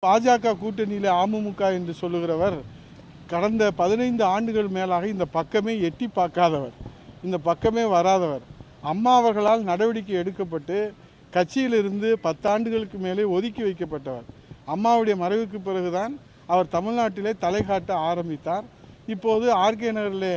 பாஜக கூட்டணியில் அமமுக என்று சொல்லுகிறவர் கடந்த 15 ஆண்டுகள் மேலாக இந்த பக்கமே எட்டி பார்க்காதவர், இந்த பக்கமே வராதவர். அம்மா அவர்களால் நடவடிக்கை எடுக்கப்பட்டு கட்சியிலிருந்து 10 ஆண்டுகளுக்கு மேலே ஒதுக்கி வைக்கப்பட்டவர். அம்மாவுடைய மறைவுக்கு பிறகுதான் அவர் தமிழ்நாட்டிலே தலை காட்ட ஆரம்பித்தார். இப்போது ஆர்கே நகரில்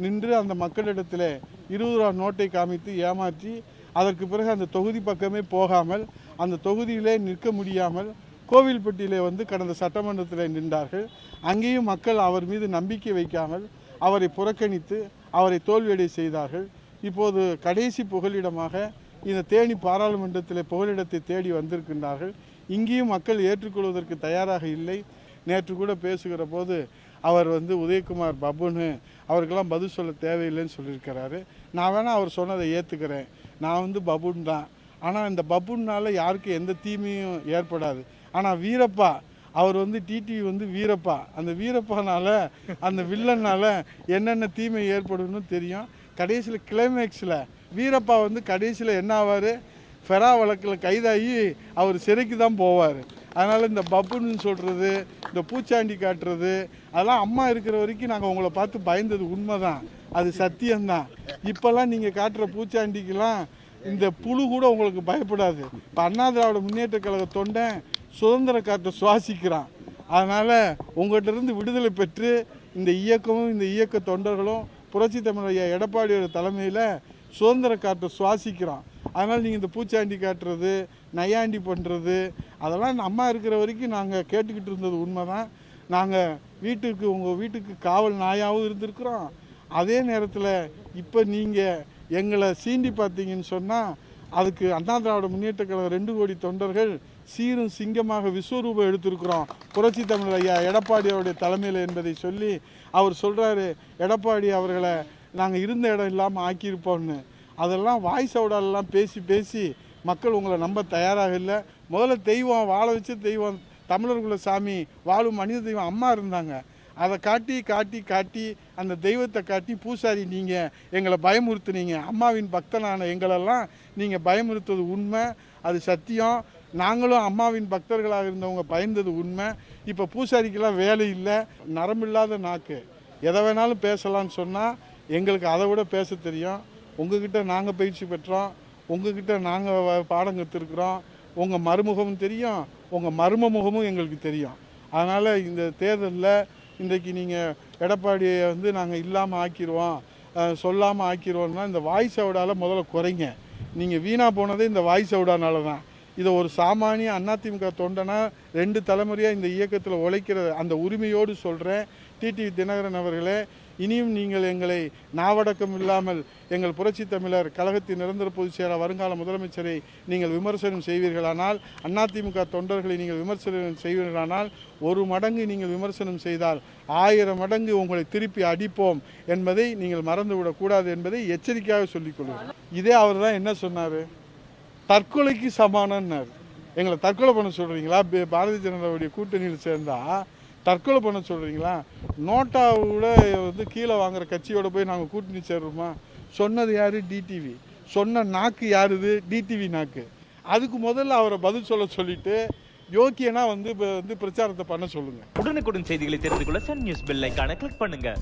நின்று அந்த மக்களிடத்தில் 20 ரூபா நோட்டை காமித்து ஏமாற்றி அதற்கு பிறகு அந்த தொகுதி பக்கமே போகாமல் அந்த தொகுதியிலே நிற்க முடியாமல் கோவில்பட்டியிலே கடந்த சட்டமன்றத்தில் நின்றார்கள். அங்கேயும் மக்கள் அவர் மீது நம்பிக்கை வைக்காமல் அவரை புறக்கணித்து அவரை தோல்வியடை செய்தார்கள். இப்போது கடைசி புகலிடமாக இந்த தேனி பாராளுமன்றத்தில் புகலிடத்தை தேடி வந்திருக்கின்றார்கள். இங்கேயும் மக்கள் ஏற்றுக்கொள்வதற்கு தயாராக இல்லை. நேற்று கூட பேசுகிற போது அவர் உதயகுமார் பப்புன்னு அவருக்கெல்லாம் பதில் சொல்ல தேவையில்லைன்னு சொல்லியிருக்கிறாரு. நான் வேணால் அவர் சொன்னதை ஏற்றுக்கிறேன், நான் பப்புன் தான். ஆனால் இந்த பப்புன்னால யாருக்கும் எந்த தீமையும் ஏற்படாது. ஆனால் வீரப்பா அவர் டிடிவி வீரப்பா, அந்த வீரப்பானால அந்த வில்லனால் என்னென்ன தீமை ஏற்படும்னு தெரியும். கடைசியில் கிளைமேக்ஸில் வீரப்பா கடைசியில் என்ன ஆவார், ஃபெரா வழக்கில் கைதாகி அவர் சிறைக்கு தான் போவார். அதனால் இந்த பப்புன்னு சொல்கிறது, இந்த பூச்சாண்டி காட்டுறது, அதெல்லாம் அம்மா இருக்கிற வரைக்கும் நாங்கள் உங்களை பார்த்து பயந்தது உண்மை தான், அது சத்தியம்தான். இப்போல்லாம் நீங்கள் காட்டுற பூச்சாண்டிக்கெல்லாம் இந்த புழு கூட உங்களுக்கு பயப்படாது. இப்போ அண்ணா திராவிட முன்னேற்ற கழக தொண்டன் சுதந்திர காற்றை சுவாசிக்கிறான். அதனால் உங்கள்கிட்ட இருந்து விடுதலை பெற்று இந்த இயக்கமும் இந்த இயக்க தொண்டர்களும் புரட்சி தமிழ் எடப்பாடியோட தலைமையில் சுதந்திர காற்றை சுவாசிக்கிறான். அதனால் நீங்கள் இந்த பூச்சாண்டி காட்டுறது, நையாண்டி பண்ணுறது, அதெல்லாம் அம்மா இருக்கிற வரைக்கும் நாங்கள் கேட்டுக்கிட்டு இருந்தது உண்மை தான். நாங்கள் உங்கள் வீட்டுக்கு காவல் நாயாகவும் இருந்திருக்கிறோம். அதே நேரத்தில் இப்போ நீங்கள் எங்களை சீண்டி பார்த்தீங்கன்னு சொன்னால் அதுக்கு அண்ணா திராவிட முன்னேற்ற கழகம் 2 கோடி தொண்டர்கள் சீரும் சிங்கமாக விஸ்வரூபம் எடுத்திருக்கிறோம் புரட்சி தமிழ் ஐயா எடப்பாடி அவருடைய தலைமையில் என்பதை சொல்லி அவர் சொல்கிறாரு, எடப்பாடி அவர்களை நாங்கள் இருந்த இடம் இல்லாமல் ஆக்கியிருப்போம்னு. அதெல்லாம் வாய்ஸ் அவுடாலெல்லாம் பேசி பேசி மக்கள் உங்களை நம்ப தயாராக இல்லை. முதல்ல தெய்வம், வாழ வச்சு தெய்வம், தமிழர்குல சாமி, வாழும் மனித தெய்வம் அம்மா இருந்தாங்க. அதை காட்டி காட்டி காட்டி அந்த தெய்வத்தை காட்டி பூசாரி நீங்கள் எங்களை பயமுறுத்துனீங்க. அம்மாவின் பக்தனான எங்களெல்லாம் நீங்கள் பயமுறுத்துவது உண்மை, அது சத்தியம். நாங்களும் அம்மாவின் பக்தர்களாக இருந்தவங்க பயந்தது உண்மை. இப்போ பூசாரிக்கெல்லாம் வேலை இல்லை, நரம்பில்லாத நாக்கு, எதை வேணாலும் பேசலான்னு சொன்னால் எங்களுக்கு அதை விட பேச தெரியும். உங்ககிட்ட நாங்கள் பயிற்சி பெற்றோம், உங்ககிட்ட நாங்கள் பாடம் கற்றுருக்குறோம். உங்கள் மறுமுகமும் தெரியும், உங்கள் மர்ம முகமும் எங்களுக்கு தெரியும். அதனால் இந்த தேர்தலில் இன்றைக்கு நீங்கள் எடப்பாடியை நாங்கள் இல்லாமல் ஆக்கிடுவோம், சொல்லாமல் ஆக்கிடுவோம்னா இந்த வாய்ஸ் அவுடால் முதல்ல குறைங்க. நீங்கள் வீணாக போனதே இந்த வாய்ஸ் அவுடானால தான். இதை ஒரு சாமானிய அதிமுக தொண்டனா 2 தலைமுறையாக இந்த இயக்கத்தில் உழைக்கிற அந்த உரிமையோடு சொல்கிறேன். டிடிவி தினகரன் அவர்களே, இனியும் நீங்கள் எங்களை நாவடக்கம் இல்லாமல் எங்கள் புரட்சி தமிழர் கழகத்தின் நிரந்தர பொதுச் செயலாளர் வருங்கால முதலமைச்சரை நீங்கள் விமர்சனம் செய்வீர்களானால், அதிமுக தொண்டர்களை நீங்கள் விமர்சனம் செய்வீர்களானால், 1 மடங்கு நீங்கள் விமர்சனம் செய்தால் 1000 மடங்கு உங்களை திருப்பி அடிப்போம் என்பதை நீங்கள் மறந்துவிடக்கூடாது என்பதை எச்சரிக்கையாக சொல்லிக்கொள்கிறேன். இதே அவர் தான் என்ன சொன்னார், தற்கொலைக்கு சமானம்னார். எங்களை தற்கொலை பண்ண சொல்கிறீங்களா? பாரதிய ஜனதாவுடைய கூட்டணியில் சேர்ந்தால் தற்கொலை பண்ண சொல்கிறீங்களா? நோட்டாவோட கீழே வாங்குற கட்சியோட போய் நாங்கள் கூட்டணி சேர்றோமா? சொன்னது யார்? டிடிவி. சொன்ன நாக்கு யாருது? டிடிவி நாக்கு. அதுக்கு முதல்ல அவரை பதில் சொல்லிட்டு யோக்கியனா பிரச்சாரத்தை பண்ண சொல்லுங்கள். உடனுக்குடன் செய்திகளை தெரிந்து கொள்ள சன் நியூஸ் பெல் ஐகானை கிளிக் பண்ணுங்கள்.